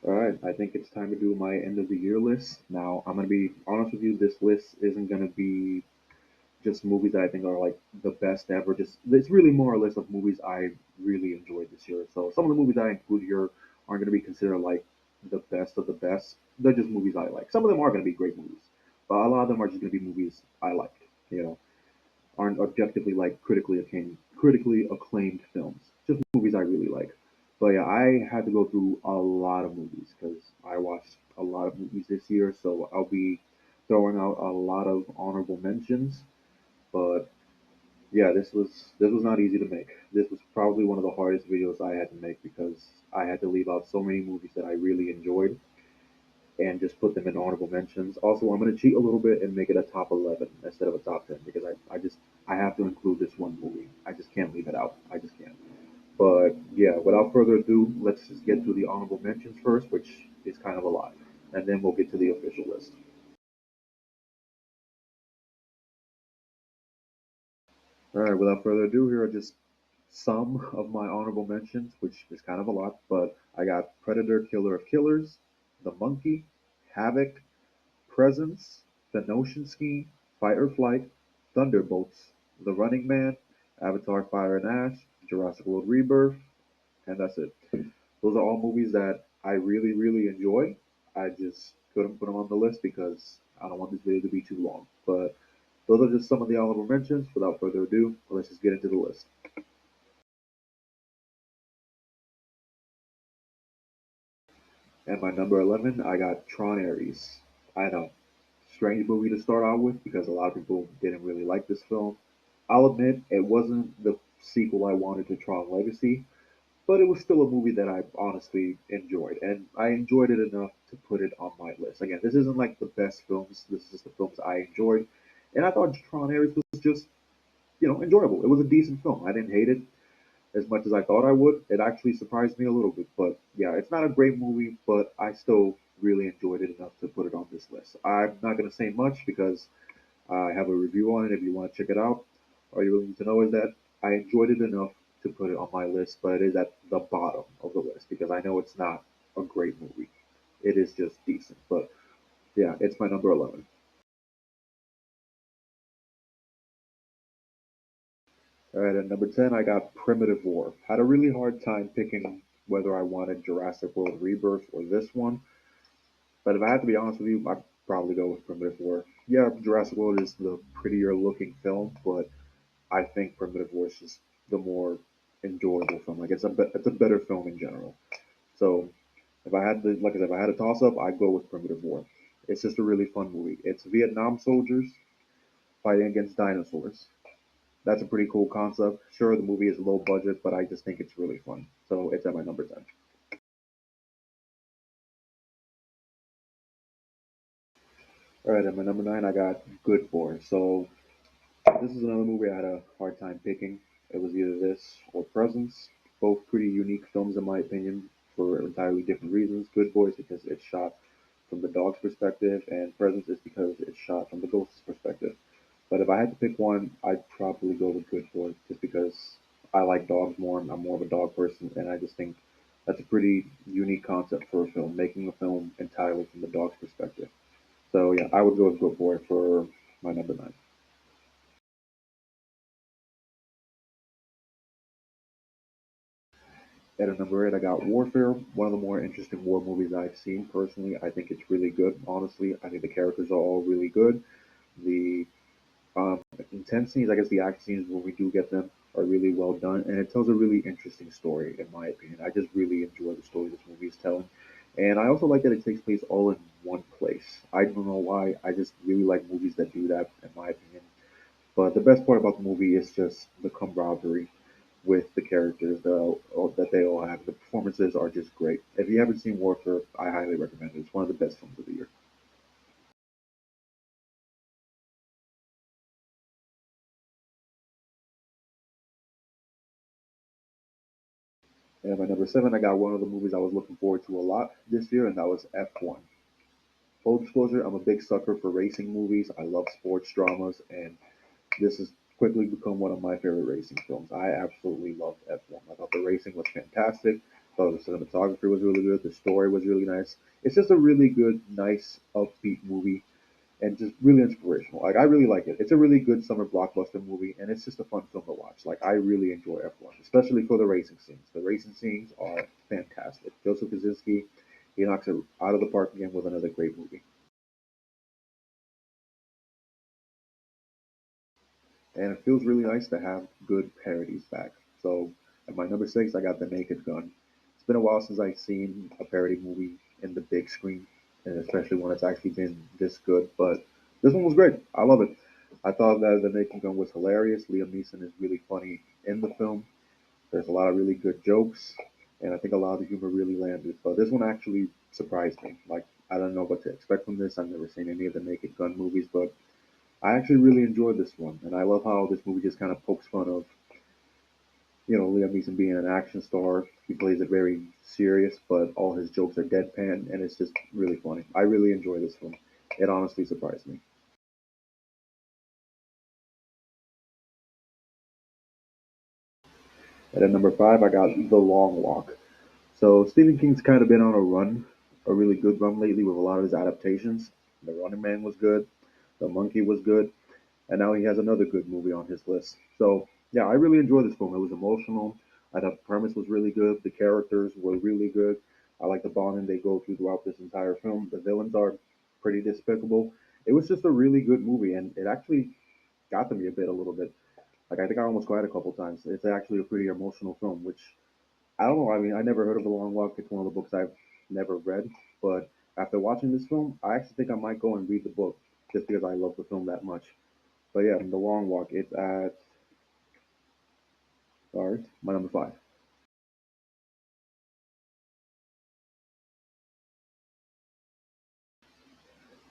All right, I think it's time to do my end of the year list. Now, I'm gonna be honest with you. This list isn't gonna be just movies that I think are like the best ever. Just it's really more a list of movies I really enjoyed this year. So some of the movies I include here aren't gonna be considered like the best of the best. They're just movies I like. Some of them are gonna be great movies, but a lot of them are just gonna be movies I liked. You know, aren't objectively like critically acclaimed films. Just movies I really like. But yeah, I had to go through a lot of movies because I watched a lot of movies this year. So I'll be throwing out a lot of honorable mentions. But yeah, this was not easy to make. This was probably one of the hardest videos I had to make because I had to leave out so many movies that I really enjoyed and just put them in honorable mentions. Also, I'm going to cheat a little bit and make it a top 11 instead of a top 10 because I have to include this one movie. I just can't leave it out. I just can't. But yeah, without further ado, let's just get to the honorable mentions first, which is kind of a lot, and then we'll get to the official list. All right, without further ado, here are just some of my honorable mentions, which is kind of a lot, but I got Predator, Killer of Killers, The Monkey, Havoc, Presence, The Notion Scheme, Fight or Flight, Thunderbolts, The Running Man, Avatar Fire and Ash, Jurassic World Rebirth, and that's it. Those are all movies that I really, really enjoy. I just couldn't put them on the list because I don't want this video to be too long. But those are just some of the honorable mentions. Without further ado, let's just get into the list. And my number 11, I got Tron Ares. I know, strange movie to start out with because a lot of people didn't really like this film. I'll admit it wasn't the sequel I wanted to Tron Legacy, but it was still a movie that I honestly enjoyed, and I enjoyed it enough to put it on my list. Again, this isn't like the best films. This is just the films I enjoyed, and I thought Tron Ares was just enjoyable. It was a decent film. I didn't hate it as much as I thought I would. It actually surprised me a little bit, but yeah, it's not a great movie, but I still really enjoyed it enough to put it on this list. I'm not going to say much because I have a review on it if you want to check it out. All you really need to know is that I enjoyed it enough to put it on my list, but it is at the bottom of the list because I know it's not a great movie. It is just decent, but yeah, it's my number 11. All right, at number 10, I got Primitive War. Had a really hard time picking whether I wanted Jurassic World Rebirth or this one, but if I had to be honest with you, I'd probably go with Primitive War. Yeah, Jurassic World is the prettier looking film, but I think Primitive War is just the more enjoyable film. Like it's a better film in general. So if I had to, like I said, if I had a toss up, I'd go with Primitive War. It's just a really fun movie. It's Vietnam soldiers fighting against dinosaurs. That's a pretty cool concept. Sure, the movie is low budget, but I just think it's really fun. So it's at my number 10. All right, at my number 9, I got Good Boy. So this is another movie I had a hard time picking. It was either this or Presence. Both pretty unique films, in my opinion, for entirely different reasons. Good Boys because it's shot from the dog's perspective, and Presence is because it's shot from the ghost's perspective. But if I had to pick one, I'd probably go with Good Boy just because I like dogs more. I'm more of a dog person, and I just think that's a pretty unique concept for a film, making a film entirely from the dog's perspective. So yeah, I would go with Good Boy for my number 9. At a number 8, I got Warfare, one of the more interesting war movies I've seen personally. I think it's really good, honestly. I think the characters are all really good. The intense scenes, I guess the action scenes when we do get them, are really well done, and it tells a really interesting story, in my opinion. I just really enjoy the story this movie is telling. And I also like that it takes place all in one place. I don't know why, I just really like movies that do that, in my opinion. But the best part about the movie is just the camaraderie with the characters that they all have. The performances are just great. If you haven't seen Warfare, I highly recommend it. It's one of the best films of the year. And my number 7, I got one of the movies I was looking forward to a lot this year, and that was F1. Full disclosure, I'm a big sucker for racing movies. I love sports dramas, and this has quickly become one of my favorite racing films. I absolutely loved F1. I thought the racing was fantastic. thought the cinematography was really good. The story was really nice. It's just a really good, nice, upbeat movie and just really inspirational. Like I really like it. It's a really good summer blockbuster movie, and it's just a fun film to watch. Like I really enjoy F1, especially for the racing scenes. The racing scenes are fantastic. Joseph Kosinski, he knocks it out of the park again with another great movie. And it feels really nice to have good parodies back. So at my number six, I got The Naked Gun. It's been a while since I've seen a parody movie in the big screen, and especially one that's actually been this good. But this one was great. I love it. I thought that The Naked Gun was hilarious. Liam Neeson is really funny in the film. There's a lot of really good jokes, and I think a lot of the humor really landed. But this one actually surprised me. Like I don't know what to expect from this. I've never seen any of the Naked Gun movies, but I actually really enjoyed this one, and I love how this movie just kind of pokes fun of, Liam Neeson being an action star. He plays it very serious, but all his jokes are deadpan, and it's just really funny. I really enjoy this one. It honestly surprised me. And at number five, I got The Long Walk. So Stephen King's kind of been on a run, a really good run lately with a lot of his adaptations. The Running Man was good, The Monkey was good, and now he has another good movie on his list. So yeah, I really enjoyed this film. It was emotional. I thought the premise was really good. The characters were really good. I like the bonding they go through throughout this entire film. The villains are pretty despicable. It was just a really good movie, and it actually got to me a bit, a little bit. Like I think I almost cried a couple times. It's actually a pretty emotional film, which I don't know. I mean, I never heard of The Long Walk. It's one of the books I've never read, but after watching this film, I actually think I might go and read the book just because I love the film that much. But yeah, The Long Walk. It's at sorry, my number five.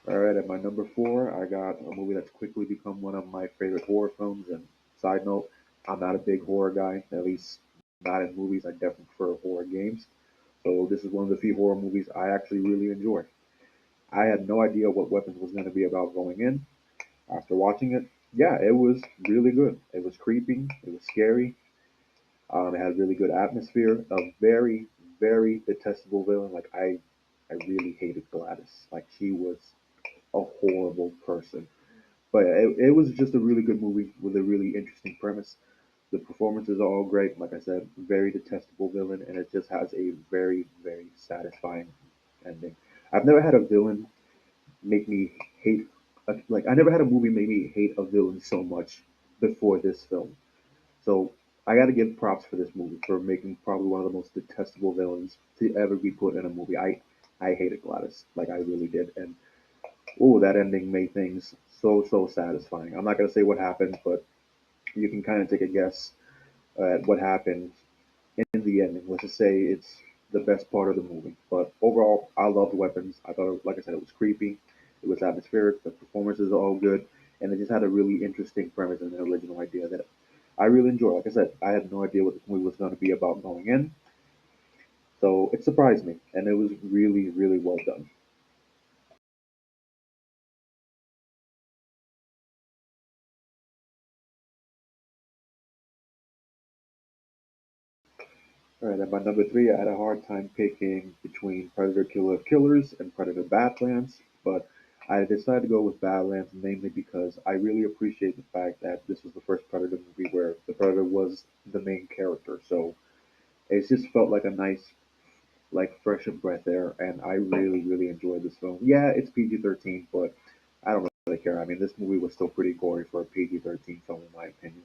All right, at my number four, I got a movie that's quickly become one of my favorite horror films. And side note, I'm not a big horror guy, at least not in movies. I definitely prefer horror games. So this is one of the few horror movies I actually really enjoy. I had no idea what Weapons was going to be about going in. After watching it, yeah, it was really good. It was creepy. It was scary. It had really good atmosphere. A very, very detestable villain. Like I really hated Gladys. Like she was a horrible person. But it was just a really good movie with a really interesting premise. The performances are all great. Like I said, very detestable villain, and it just has a very, very satisfying ending. I've never had a villain make me hate, like, I never had a movie make me hate a villain so much before this film. So I got to give props for this movie for making probably one of the most detestable villains to ever be put in a movie. I hated Gladys, like I really did, and oh, that ending made things so satisfying. I'm not gonna say what happened, but you can kind of take a guess at what happened in the ending. Let's just say it's the best part of the movie. But overall, I loved Weapons. I thought, like I said, it was creepy. It was atmospheric. The performances are all good, and it just had a really interesting premise and an original idea that I really enjoyed. Like I said, I had no idea what the movie was going to be about going in, so it surprised me, and it was really, really well done. All right, at my number three, I had a hard time picking between Predator Killer of Killers and Predator Badlands, but I decided to go with Badlands mainly because I really appreciate the fact that this was the first Predator movie where the Predator was the main character. So it just felt like a nice, like fresh of breath there, and I really, really enjoyed this film. Yeah, it's PG-13, but I don't really care. I mean, this movie was still pretty gory for a PG-13 film, in my opinion.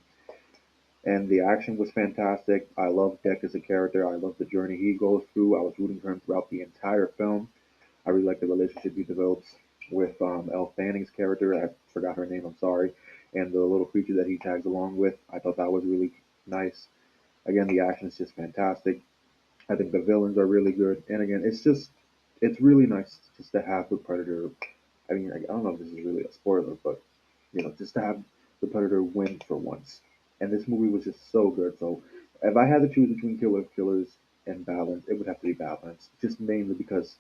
And the action was fantastic. I love Deck as a character. I love the journey he goes through. I was rooting for him throughout the entire film. I really like the relationship he develops with Elle Fanning's character. I forgot her name. I'm sorry. And the little creature that he tags along with. I thought that was really nice. Again, the action is just fantastic. I think the villains are really good. And again, it's really nice just to have the Predator. I mean, I don't know if this is really a spoiler, but just to have the Predator win for once. And this movie was just so good. So if I had to choose between Killer of Killers and Balance, it would have to be Balance, just mainly because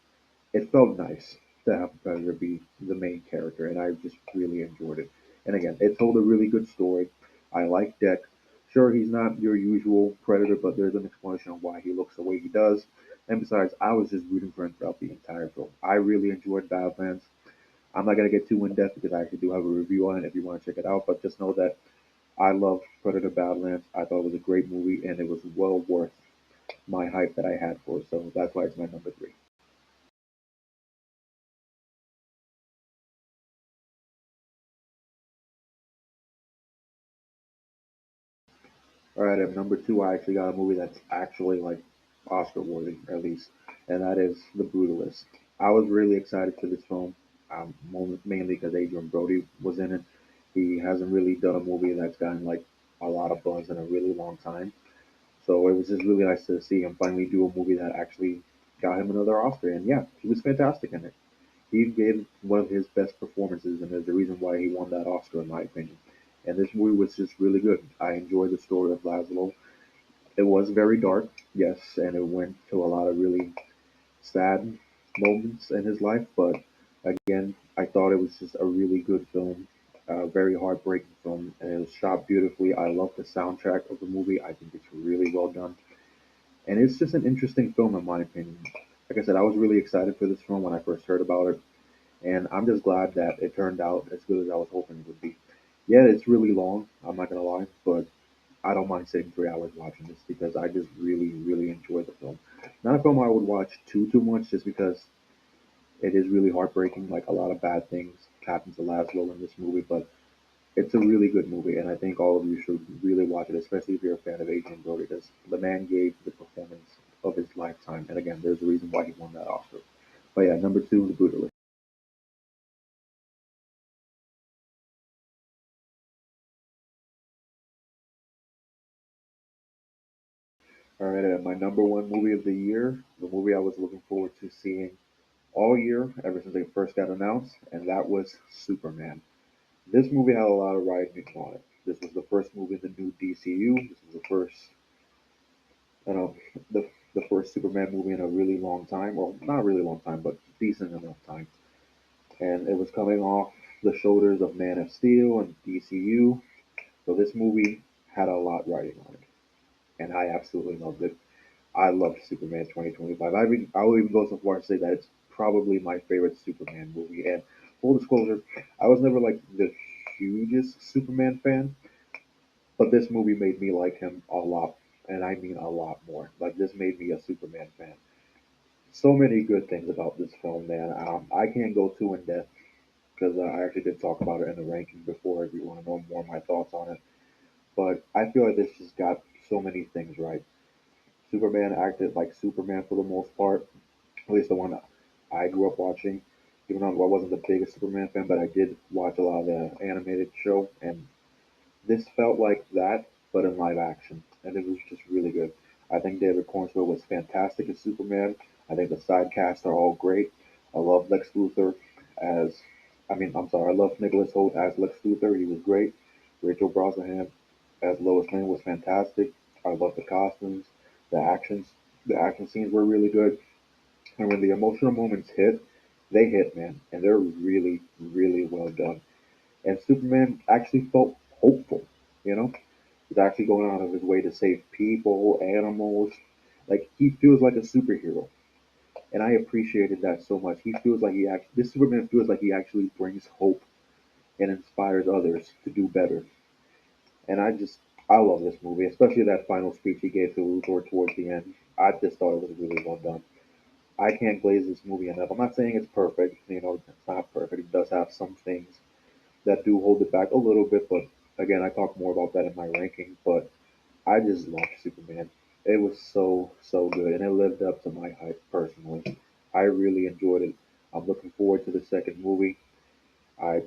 it felt nice to have the Predator be the main character, and I just really enjoyed it. And again, it told a really good story. I like Deck. Sure, he's not your usual Predator, but there's an explanation on why he looks the way he does. And besides, I was just rooting for him throughout the entire film. I really enjoyed Badlands. I'm not gonna get too in depth because I actually do have a review on it if you want to check it out. But just know that I love Predator Badlands. I thought it was a great movie and it was well worth my hype that I had for it. So that's why it's my number three. All right, at number two, I actually got a movie that's actually like Oscar worthy, at least, and that is The Brutalist. I was really excited for this film, mainly because Adrian Brody was in it. He hasn't really done a movie that's gotten like a lot of buzz in a really long time. So it was just really nice to see him finally do a movie that actually got him another Oscar. And yeah, he was fantastic in it. He gave one of his best performances, and there's a reason why he won that Oscar, in my opinion. And this movie was just really good. I enjoyed the story of Laszlo. It was very dark, yes, and it went to a lot of really sad moments in his life. But again, I thought it was just a really good film, a very heartbreaking film, and it was shot beautifully. I love the soundtrack of the movie. I think it's really well done, and it's just an interesting film in my opinion. Like I said, I was really excited for this film when I first heard about it, and I'm just glad that it turned out as good as I was hoping it would be. Yeah, it's really long. I'm not gonna lie, but I don't mind sitting 3 hours watching this because I just really, really enjoy the film. Not a film I would watch too much, just because it is really heartbreaking. Like a lot of bad things happen to Laszlo in this movie, but it's a really good movie, and I think all of you should really watch it, especially if you're a fan of Adrian Brody, because the man gave the performance of his lifetime. And again, there's a reason why he won that Oscar. But yeah, number two, The Brutalist. All right, my number one movie of the year, the movie I was looking forward to seeing all year ever since it first got announced, and that was Superman. This movie had a lot of writing on it. This was the first movie in the new DCU. This was the first, you know, the first Superman movie in a really long time. Well, not a really long time, but decent enough time. And it was coming off the shoulders of Man of Steel and DCU. So this movie had a lot riding on it, and I absolutely loved it. I loved Superman 2025. I will even go so far as to say that it's probably my favorite Superman movie. And full disclosure, I was never like the hugest Superman fan, but this movie made me like him a lot, and I mean a lot more. Like this made me a Superman fan. So many good things about this film, man. I can't go too in depth because I actually did talk about it in the ranking before. If you want to know more of my thoughts on it, but I feel like this just got so many things right. Superman acted like Superman for the most part, at least the one I grew up watching. Even though I wasn't the biggest Superman fan, but I did watch a lot of the animated show, and this felt like that, but in live action, and it was just really good. I think David Cornswell was fantastic as Superman. I think the side casts are all great. I love Lex Luthor as, I'm sorry, I love Nicholas Hoult as Lex Luthor. He was great. Rachel Brosnahan as Lois Lane was fantastic. I love the costumes, the actions. The action scenes were really good, and when the emotional moments hit, they hit, man, and they're really, really well done. And Superman actually felt hopeful, you know? He's actually going out of his way to save people, animals. Like, he feels like a superhero. And I appreciated that so much. He feels like this Superman feels like he actually brings hope and inspires others to do better. And I love this movie, especially that final speech he gave to Luthor towards the end. I just thought it was really well done. I can't glaze this movie enough. I'm not saying it's perfect. It's not perfect. It does have some things that do hold it back a little bit, but again, I talk more about that in my ranking. But I just love Superman. It was so good, and it lived up to my hype personally. I really enjoyed it. I'm looking forward to the second movie. I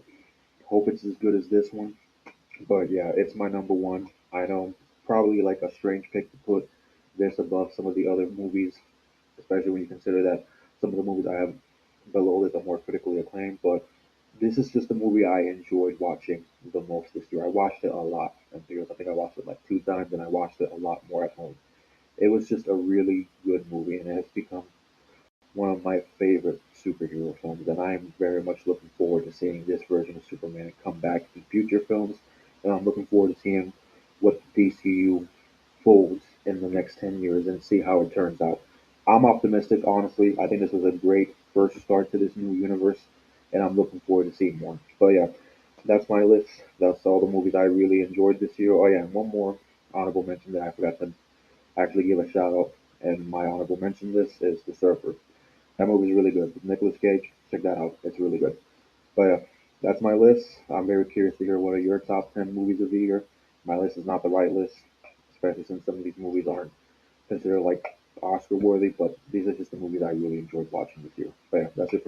hope it's as good as this one. But yeah, it's my number one. I know, probably like a strange pick to put this above some of the other movies, especially when you consider that some of the movies I have below this are more critically acclaimed. But this is just a movie I enjoyed watching the most this year. I watched it a lot. I think I watched it like two times, and I watched it a lot more at home. It was just a really good movie, and it has become one of my favorite superhero films. And I'm very much looking forward to seeing this version of Superman come back in future films. And I'm looking forward to seeing what DCU folds in the next 10 years and see how it turns out. I'm optimistic, honestly. I think this was a great first start to this new universe, and I'm looking forward to seeing more. But yeah, that's my list. That's all the movies I really enjoyed this year. Oh yeah, and one more honorable mention that I forgot to actually give a shout out, and my honorable mention list is The Surfer. That movie's really good. With Nicolas Cage, check that out. It's really good. But yeah, that's my list. I'm very curious to hear what are your top 10 movies of the year. My list is not the right list, especially since some of these movies aren't considered like Oscar worthy, but these are just the movies I really enjoyed watching this year. But yeah, that's it for